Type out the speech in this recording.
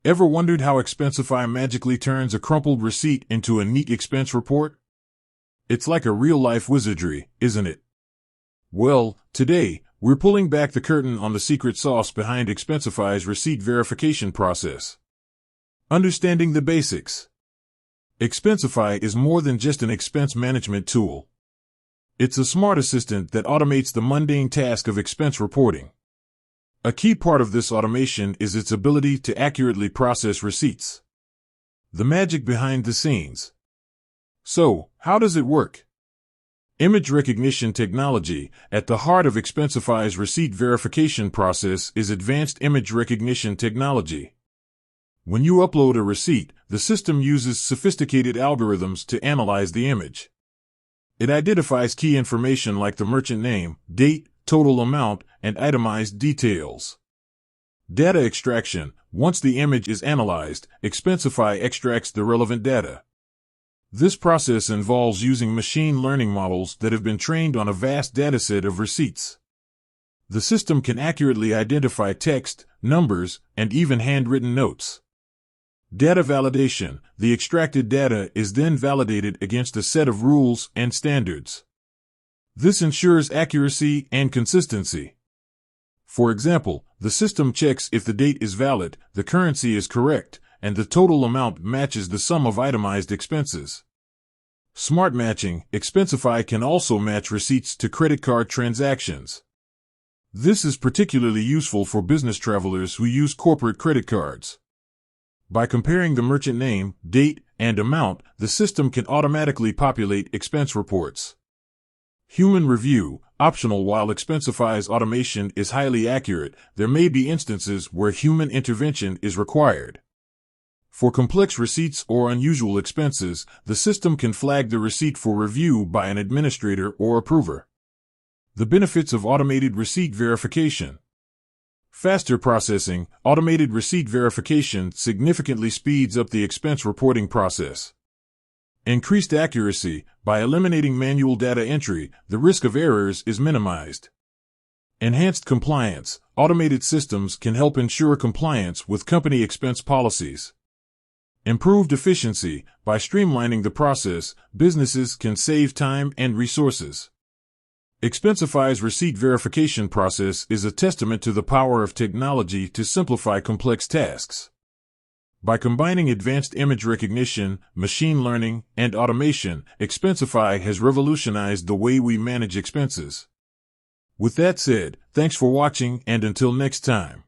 Ever wondered how Expensify magically turns a crumpled receipt into a neat expense report? It's like a real-life wizardry, isn't it? Well, today, we're pulling back the curtain on the secret sauce behind Expensify's receipt verification process. Understanding the basics. Expensify is more than just an expense management tool. It's a smart assistant that automates the mundane task of expense reporting. A key part of this automation is its ability to accurately process receipts. The magic behind the scenes. So, how does it work? Image recognition technology. At the heart of Expensify's receipt verification process is advanced image recognition technology. When you upload a receipt, the system uses sophisticated algorithms to analyze the image. It identifies key information like the merchant name, date, total amount, and itemized details. Data extraction. Once the image is analyzed, Expensify extracts the relevant data. This process involves using machine learning models that have been trained on a vast dataset of receipts. The system can accurately identify text, numbers, and even handwritten notes. Data validation. The extracted data is then validated against a set of rules and standards. This ensures accuracy and consistency. For example, the system checks if the date is valid, the currency is correct, and the total amount matches the sum of itemized expenses. Smart matching. Expensify can also match receipts to credit card transactions. This is particularly useful for business travelers who use corporate credit cards. By comparing the merchant name, date, and amount, the system can automatically populate expense reports. Human review. Optional. While Expensify's automation is highly accurate, there may be instances where human intervention is required. For complex receipts or unusual expenses, the system can flag the receipt for review by an administrator or approver. The benefits of automated receipt verification. Faster processing. Automated receipt verification significantly speeds up the expense reporting process. Increased accuracy. By eliminating manual data entry, the risk of errors is minimized. Enhanced compliance. Automated systems can help ensure compliance with company expense policies. Improved efficiency. By streamlining the process, businesses can save time and resources. Expensify's receipt verification process is a testament to the power of technology to simplify complex tasks. By combining advanced image recognition, machine learning, and automation, Expensify has revolutionized the way we manage expenses. With that said, thanks for watching, and until next time.